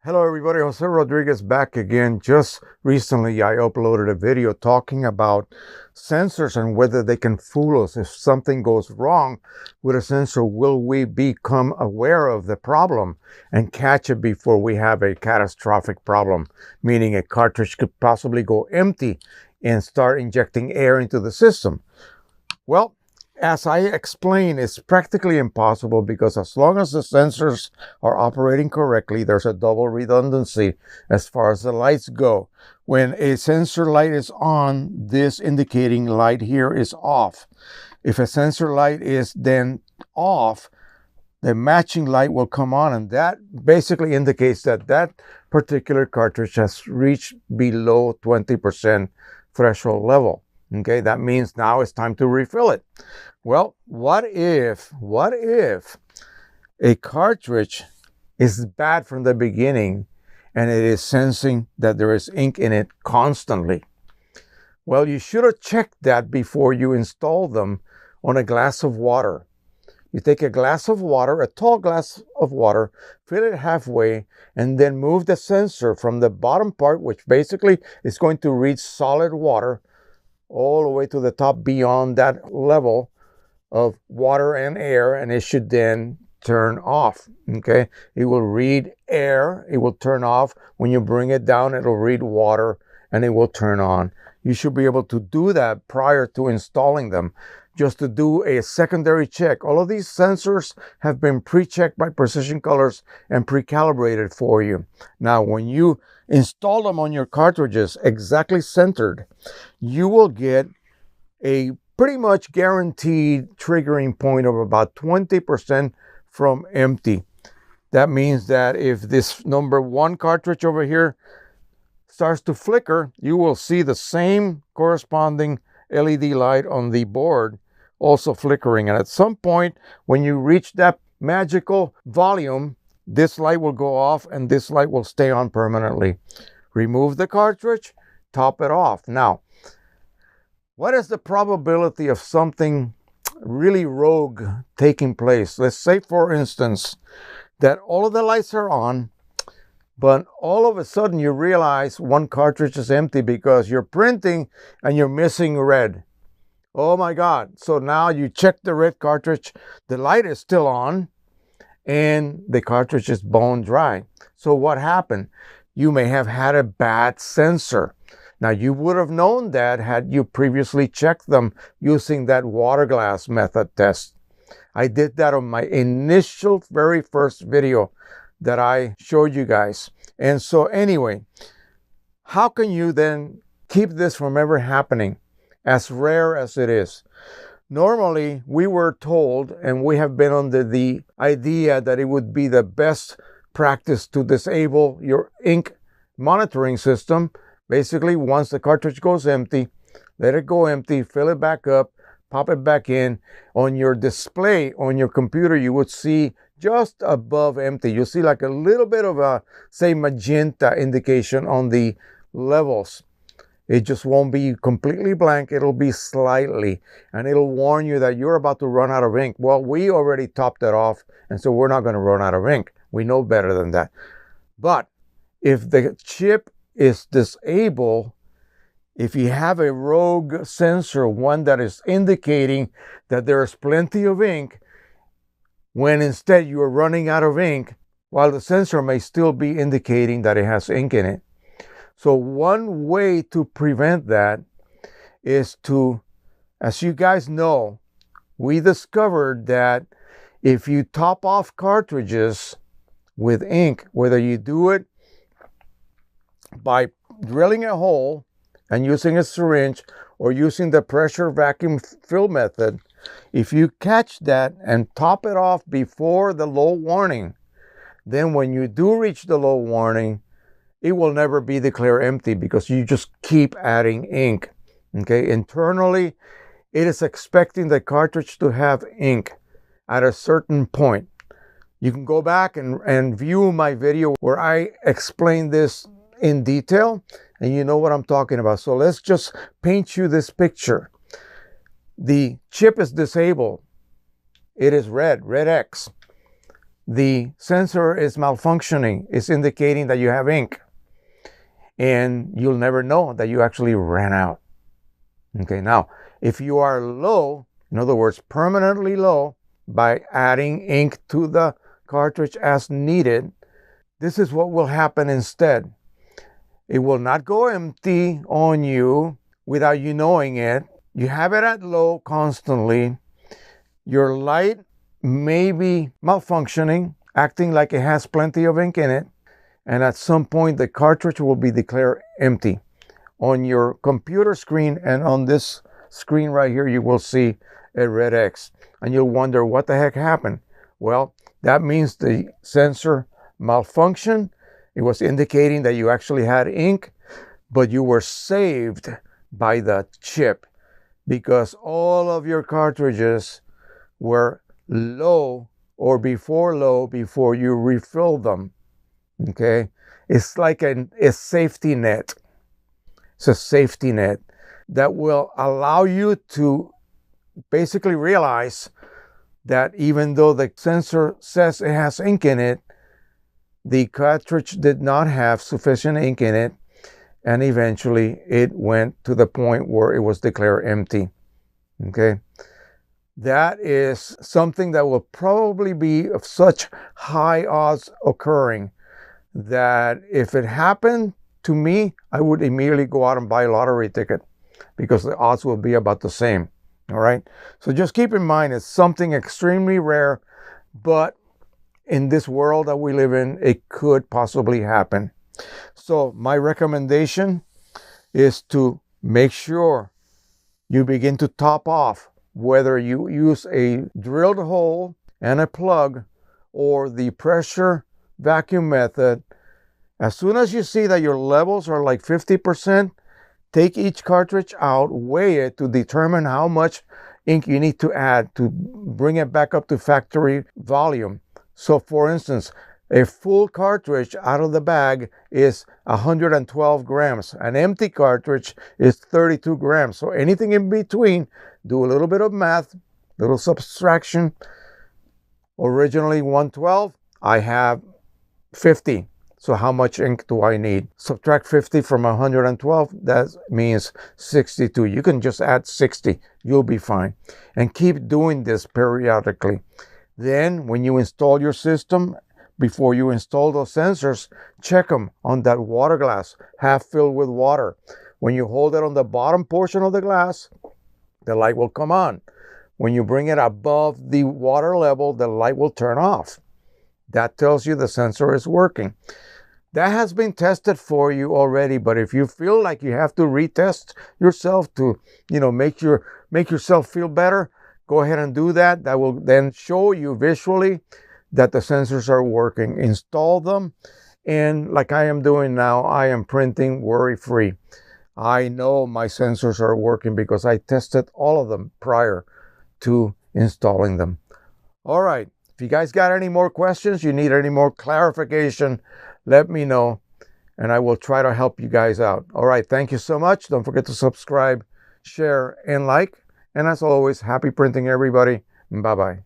Hello everybody, Jose Rodriguez back again. Just recently I uploaded a video talking about sensors and whether they can fool us. If something goes wrong with a sensor, will we become aware of the problem and catch it before we have a catastrophic problem, meaning a cartridge could possibly go empty and start injecting air into the system? Well, as I explained, it's practically impossible because as long as the sensors are operating correctly, there's a double redundancy as far as the lights go. When a sensor light is on, this indicating light here is off. If a sensor light is then off, the matching light will come on, and that basically indicates that that particular cartridge has reached below 20% threshold level. Okay, that means now it's time to refill it. Well, what if a cartridge is bad from the beginning and it is sensing that there is ink in it constantly? Well, you should have checked that before you install them on a glass of water. You take a glass of water, a tall glass of water, fill it halfway, and then move the sensor from the bottom part, which basically is going to reach solid water, all the way to the top beyond that level of water and air, and it should then turn off. Okay, it will read air, it will turn off. When you bring it down, it'll read water and it will turn on. You should be able to do that prior to installing them, just to do a secondary check. All of these sensors have been pre-checked by Precisioncolors and pre-calibrated for you. Now, when you install them on your cartridges exactly centered, you will get a pretty much guaranteed triggering point of about 20% from empty. That means that if this number 1 cartridge over here starts to flicker, you will see the same corresponding LED light on the board also flickering. And at some point, when you reach that magical volume, this light will go off and this light will stay on permanently. Remove the cartridge, top it off. Now, what is the probability of something really rogue taking place? Let's say, for instance, that all of the lights are on, but all of a sudden you realize one cartridge is empty because you're printing and you're missing red. Oh my God. So now you check the red cartridge, the light is still on, and the cartridge is bone dry. So what happened? You may have had a bad sensor. Now, you would have known that had you previously checked them using that water glass method test. I did that on my initial very first video that I showed you guys. And so anyway, how can you then keep this from ever happening, as rare as it is? Normally, we were told, and we have been under the idea that it would be the best practice to disable your ink monitoring system. Basically, once the cartridge goes empty, let it go empty, fill it back up, pop it back in. On your display on your computer, you would see just above empty, you see like a little bit of a, say, magenta indication on the levels. It just won't be completely blank, it'll be slightly, and it'll warn you that you're about to run out of ink. Well, we already topped it off, and so we're not going to run out of ink. We know better than that. But if the chip is disabled, if you have a rogue sensor, one that is indicating that there's plenty of ink, when instead you are running out of ink, while the sensor may still be indicating that it has ink in it. So one way to prevent that is to, as you guys know, we discovered that if you top off cartridges with ink, whether you do it by drilling a hole and using a syringe or using the pressure vacuum fill method, if you catch that and top it off before the low warning, then when you do reach the low warning, it will never be declared empty because you just keep adding ink. Okay, internally, it is expecting the cartridge to have ink at a certain point. You can go back and view my video where I explain this in detail, and you know what I'm talking about. So let's just paint you this picture. The chip is disabled. It is red X. The sensor is malfunctioning. It's indicating that you have ink. And you'll never know that you actually ran out. Okay, now, if you are low, in other words, permanently low, by adding ink to the cartridge as needed, this is what will happen instead. It will not go empty on you without you knowing it. You have it at low constantly. Your light may be malfunctioning, acting like it has plenty of ink in it. And at some point, the cartridge will be declared empty. On your computer screen and on this screen right here, you will see a red X. And you'll wonder what the heck happened. Well, that means the sensor malfunctioned. It was indicating that you actually had ink, but you were saved by the chip because all of your cartridges were low or before low before you refill them. Okay, it's like a safety net. It's a safety net that will allow you to basically realize that even though the sensor says it has ink in it, the cartridge did not have sufficient ink in it, and eventually it went to the point where it was declared empty. Okay, that is something that will probably be of such high odds occurring that if it happened to me, I would immediately go out and buy a lottery ticket because the odds will be about the same. All right. So just keep in mind, it's something extremely rare, but in this world that we live in, it could possibly happen. So my recommendation is to make sure you begin to top off, whether you use a drilled hole and a plug or the pressure vacuum method. As soon as you see that your levels are like 50%, take each cartridge out, weigh it to determine how much ink you need to add to bring it back up to factory volume. So for instance, a full cartridge out of the bag is 112 grams. An empty cartridge is 32 grams. So anything in between, do a little bit of math, little subtraction. Originally 112, I have 50. So how much ink do I need? Subtract 50 from 112, that means 62. You can just add 60, you'll be fine. And keep doing this periodically. Then when you install your system, before you install those sensors, check them on that water glass, half filled with water. When you hold it on the bottom portion of the glass, the light will come on. When you bring it above the water level, the light will turn off. That tells you the sensor is working. That has been tested for you already, but if you feel like you have to retest yourself to, make yourself feel better, go ahead and do that. That will then show you visually that the sensors are working. Install them, and like I am doing now, I am printing worry-free. I know my sensors are working because I tested all of them prior to installing them. All right. If you guys got any more questions, you need any more clarification, let me know, and I will try to help you guys out. All right. Thank you so much. Don't forget to subscribe, share, and like. And as always, happy printing, everybody. Bye-bye.